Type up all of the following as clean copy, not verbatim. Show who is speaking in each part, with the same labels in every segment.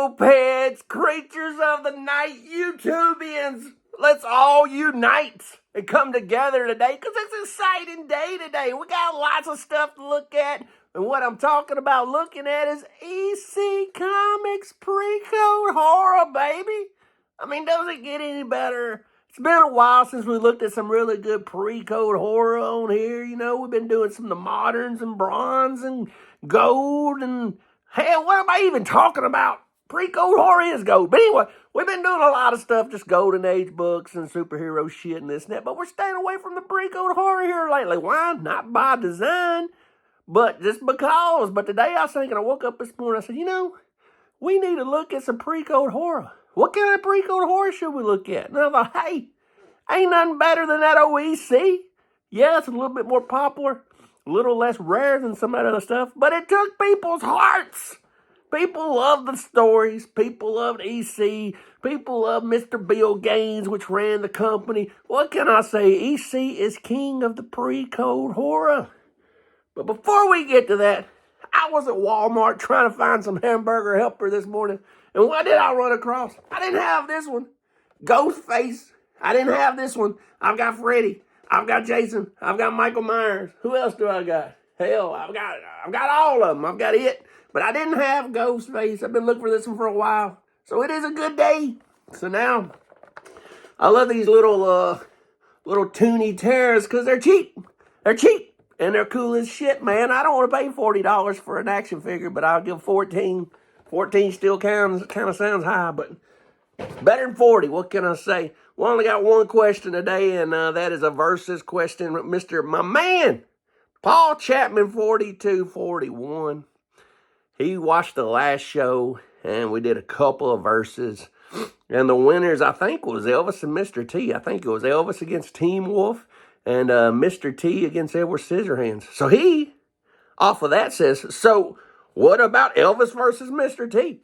Speaker 1: Mopeds, creatures of the night, YouTubians, let's all unite and come together today because it's an exciting day today. We got lots of stuff to look at, and what I'm talking about looking at is EC Comics Pre-Code Horror, baby. I mean, does it get any better? It's been a while since we looked at some really good pre-code horror on here. You know, we've been doing some of the moderns and bronze and gold and hell, what am I even talking about? Pre-code horror is gold. But anyway, we've been doing a lot of stuff, just golden age books and superhero shit and this and that. But we're staying away from the pre-code horror here lately. Why? Not by design, but just because. But today I was thinking, I woke up this morning, I said, you know, we need to look at some pre-code horror. What kind of pre-code horror should we look at? And I thought, hey, ain't nothing better than that OEC. Yeah, it's a little bit more popular, a little less rare than some of that other stuff, but it took people's hearts. People love the stories. People loved EC. People love Mr. Bill Gaines, which ran the company. What can I say? EC is king of the pre-code horror. But before we get to that, I was at Walmart trying to find some hamburger helper this morning. And what did I run across? I didn't have this one. Ghostface. I didn't have this one. I've got Freddy. I've got Jason. I've got Michael Myers. Who else do I got? Hell, I've got all of them. I've got it. But I didn't have Ghostface. I've been looking for this one for a while. So it is a good day. So now, I love these little toony terrors because they're cheap. They're cheap. And they're cool as shit, man. I don't want to pay $40 for an action figure, but I'll give 14. 14 still kind of sounds high, but better than 40. What can I say? We only got one question today, and that is a versus question. My man, Paul Chapman 4241. He watched the last show, and we did a couple of verses. And the winners, I think, was Elvis and Mr. T. I think it was Elvis against Team Wolf and Mr. T against Edward Scissorhands. So he, off of that, says, so what about Elvis versus Mr. T?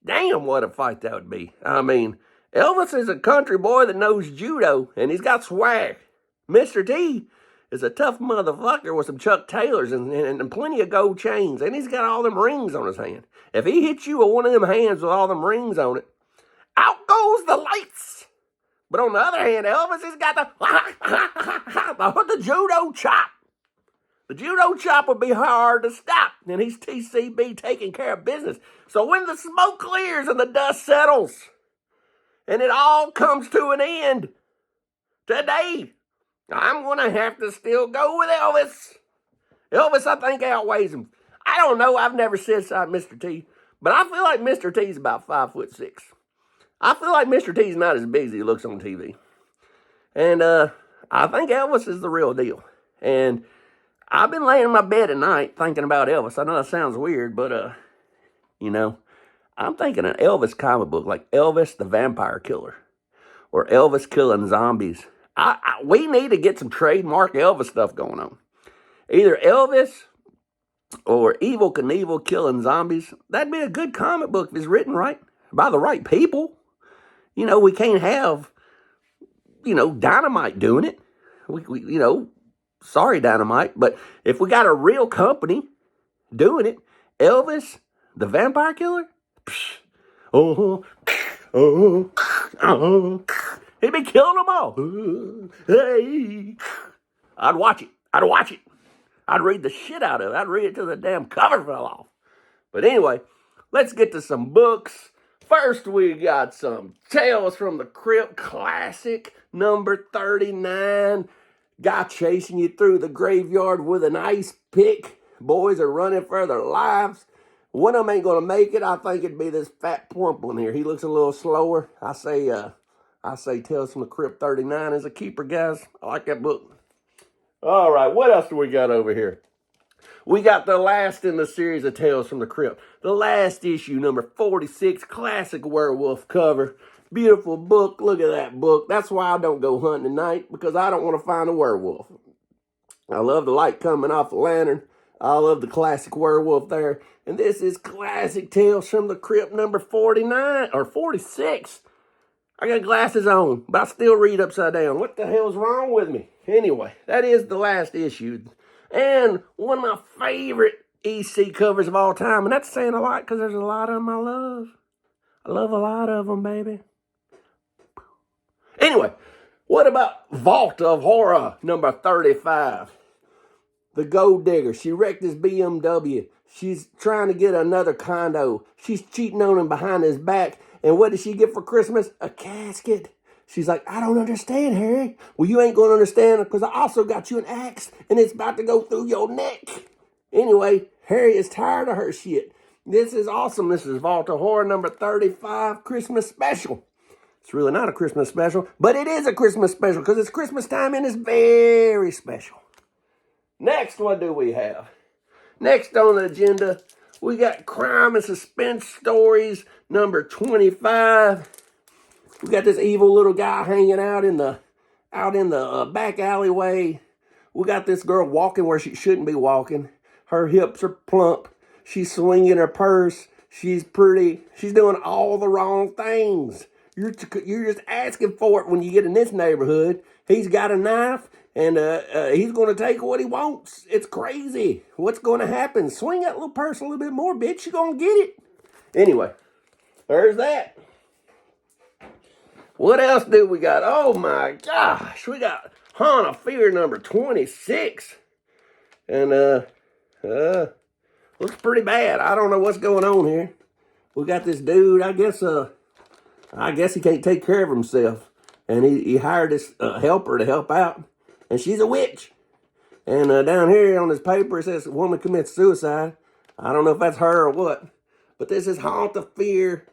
Speaker 1: Damn, what a fight that would be. I mean, Elvis is a country boy that knows judo, and he's got swag. Mr. T is a tough motherfucker with some Chuck Taylors and plenty of gold chains, and he's got all them rings on his hand. If he hits you with one of them hands with all them rings on it, out goes the lights. But on the other hand, Elvis has got the judo chop. The judo chop would be hard to stop, and he's TCB taking care of business. So when the smoke clears and the dust settles, and it all comes to an end, today, I'm going to have to still go with Elvis. Elvis, I think, outweighs him. I don't know. I've never said beside Mr. T, but I feel like Mr. T's about 5'6". I feel like Mr. T's not as big as he looks on TV. And I think Elvis is the real deal. And I've been laying in my bed at night thinking about Elvis. I know that sounds weird, but, you know, I'm thinking an Elvis comic book, like Elvis the Vampire Killer, or Elvis killing zombies. We need to get some trademark Elvis stuff going on. Either Elvis or Evel Knievel killing zombies. That'd be a good comic book if it's written right by the right people. You know, we can't have, Dynamite doing it. Sorry, Dynamite, but if we got a real company doing it, Elvis, the Vampire Killer, he'd be killing them all. Hey, I'd watch it. I'd read the shit out of it. I'd read it till the damn cover fell off. But anyway, let's get to some books. First, we got some Tales from the Crypt Classic, number 39. Guy chasing you through the graveyard with an ice pick. Boys are running for their lives. One of them ain't going to make it. I think it'd be this fat plump one here. He looks a little slower. I say Tales from the Crypt 39 is a keeper, guys. I like that book. All right, what else do we got over here? We got the last in the series of Tales from the Crypt. The last issue, number 46, classic werewolf cover. Beautiful book. Look at that book. That's why I don't go hunting at night, because I don't want to find a werewolf. I love the light coming off the lantern. I love the classic werewolf there. And this is classic Tales from the Crypt number 49, or 46. I got glasses on, but I still read upside down. What the hell's wrong with me? Anyway, that is the last issue. And one of my favorite EC covers of all time. And that's saying a lot because there's a lot of them I love. I love a lot of them, baby. Anyway, what about Vault of Horror number 35? The gold digger. She wrecked his BMW. She's trying to get another condo. She's cheating on him behind his back. And what did she get for Christmas? A casket. She's like, I don't understand, Harry. Well, you ain't going to understand because I also got you an axe and it's about to go through your neck. Anyway, Harry is tired of her shit. This is awesome. This is Vault of Horror number 35 Christmas special. It's really not a Christmas special, but it is a Christmas special because it's Christmas time and it's very special. Next, what do we have? Next on the agenda, we got Crime and Suspense Stories number 25. We got this evil little guy hanging out in the back alleyway. We got this girl walking where she shouldn't be walking. Her hips are plump. She's swinging her purse. She's pretty. She's doing all the wrong things. You're just asking for it when you get in this neighborhood. He's got a knife, and he's going to take what he wants. It's crazy. What's going to happen? Swing that little purse a little bit more, bitch. You're going to get it. Anyway, there's that. What else do we got? Oh, my gosh. We got Haunt of Fear number 26. And, looks pretty bad. I don't know what's going on here. We got this dude, I guess he can't take care of himself. And he hired this helper to help out. And she's a witch. And down here on this paper, it says a woman commits suicide. I don't know if that's her or what. But this is Haunt of Fear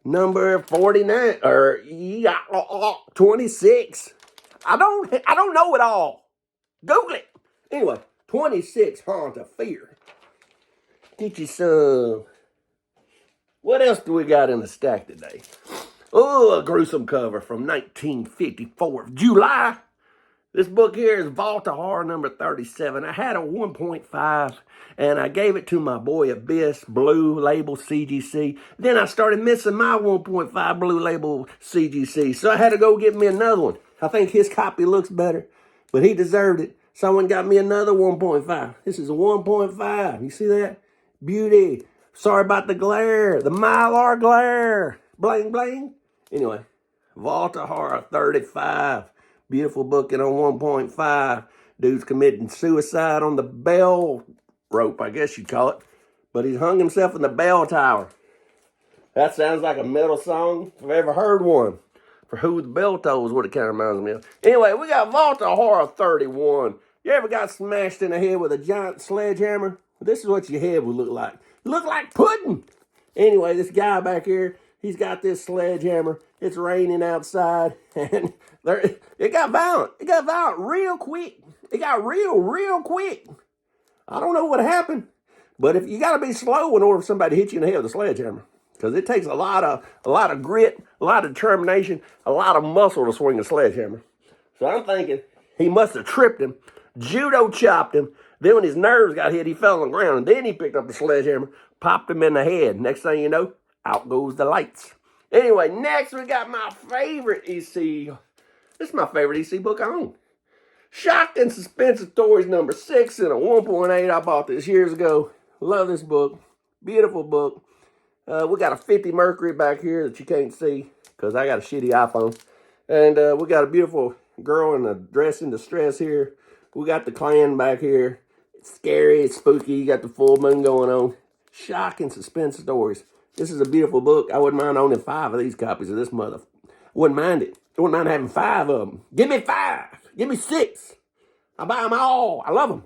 Speaker 1: number 49, or 26. I don't know it all. Google it. Anyway, 26 Haunt of Fear. Get you some. What else do we got in the stack today? Oh, a gruesome cover from 1954, July. This book here is Vault of Horror number 37. I had a 1.5, and I gave it to my boy Abyss, blue label CGC. Then I started missing my 1.5 blue label CGC, so I had to go get me another one. I think his copy looks better, but he deserved it. Someone got me another 1.5. This is a 1.5. You see that? Beauty. Sorry about the glare. The Mylar glare. Bling, bling. Anyway, Vault of Horror 35. Beautiful book and on 1.5. Dude's committing suicide on the bell rope, I guess you'd call it. But he's hung himself in the bell tower. That sounds like a metal song if I've ever heard one. For Who the Bell Tolls, what it kind of reminds me of. Anyway, we got Vault of Horror 31. You ever got smashed in the head with a giant sledgehammer? This is what your head would look like. Look like pudding. Anyway, this guy back here, he's got this sledgehammer. It's raining outside, and it got violent. It got violent real quick. It got real quick. I don't know what happened, but if you got to be slow in order for somebody to hit you in the head with a sledgehammer, because it takes a lot of grit, a lot of determination, a lot of muscle to swing a sledgehammer. So I'm thinking he must have tripped him, judo chopped him. Then when his nerves got hit, he fell on the ground, and then he picked up the sledgehammer, popped him in the head. Next thing you know, out goes the lights. Anyway, next we got my favorite EC. This is my favorite EC book I own. Shock and Suspense Stories number 6 in a 1.8. I bought this years ago. Love this book. Beautiful book. We got a 50 Mercury back here that you can't see because I got a shitty iPhone. And we got a beautiful girl in a dress in distress here. We got the Klan back here. It's scary, it's spooky. You got the full moon going on. Shock and Suspense Stories. This is a beautiful book. I wouldn't mind owning 5 of these copies of this mother. Wouldn't mind it. I wouldn't mind having 5 of them. Give me 5. Give me 6. I buy them all. I love them.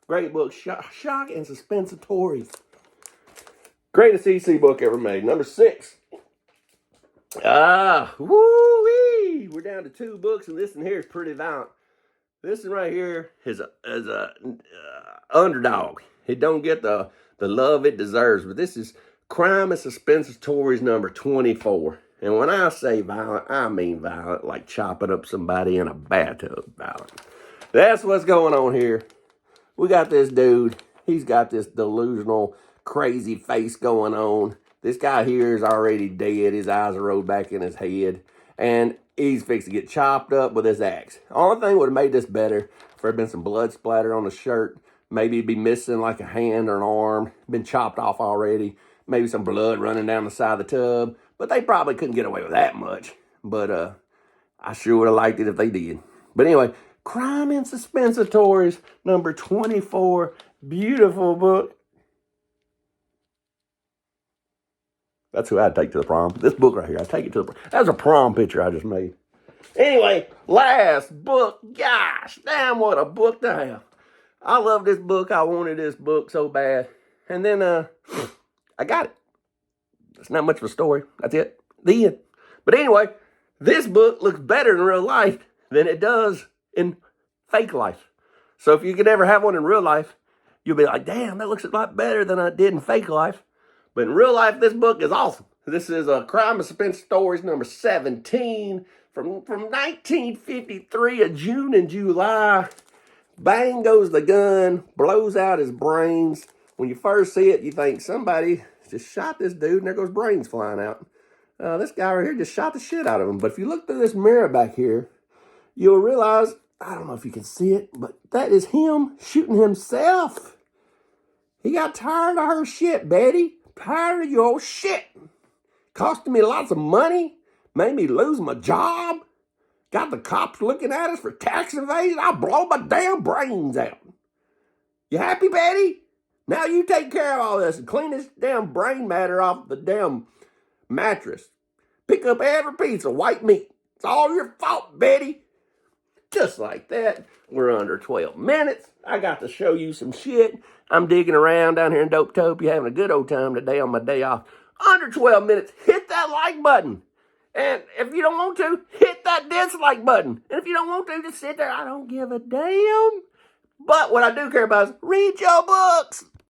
Speaker 1: Great book. Shock and Suspense Stories. Greatest EC book ever made. Number 6. Woo-wee. We're down to 2 books, and this one here is pretty violent. This one right here is a underdog. It don't get the love it deserves, but this is Crime and Suspense Stories number 24. And when I say violent, I mean violent, like chopping up somebody in a bathtub violent. That's what's going on here. We got this dude. He's got this delusional, crazy face going on. This guy here is already dead. His eyes are rolled back in his head. And he's fixed to get chopped up with his axe. Only thing would have made this better if there had been some blood splattered on the shirt. Maybe he'd be missing like a hand or an arm. Been chopped off already. maybe some blood running down the side of the tub. But they probably couldn't get away with that much. But I sure would have liked it if they did. But anyway, Crime and Suspensatories, number 24. Beautiful book. That's who I'd take to the prom. This book right here, I'd take it to the prom. That was a prom picture I just made. Anyway, last book. Gosh, damn, what a book to have. I love this book. I wanted this book so bad. And then I got it. It's not much of a story. That's it. The end. But anyway, this book looks better in real life than it does in fake life. So if you could ever have one in real life, you'll be like, damn, that looks a lot better than I did in fake life. But in real life, this book is awesome. This is a Crime and Suspense Stories number 17 from 1953 of June and July. Bang goes the gun, blows out his brains. When you first see it, you think somebody just shot this dude and there goes brains flying out. This guy right here just shot the shit out of him. But if you look through this mirror back here, you'll realize, I don't know if you can see it, but that is him shooting himself. He got tired of her shit, Betty. Tired of your shit. Costing me lots of money. Made me lose my job. Got the cops looking at us for tax evasion. I'll blow my damn brains out. You happy, Betty? Now you take care of all this and clean this damn brain matter off the damn mattress. Pick up every piece of white meat. It's all your fault, Betty. Just like that, we're under 12 minutes. I got to show you some shit. I'm digging around down here in Dopetopia, having a good old time today on my day off. Under 12 minutes, hit that like button. And if you don't want to, hit that dislike button. And if you don't want to, just sit there. I don't give a damn. But what I do care about is read your books.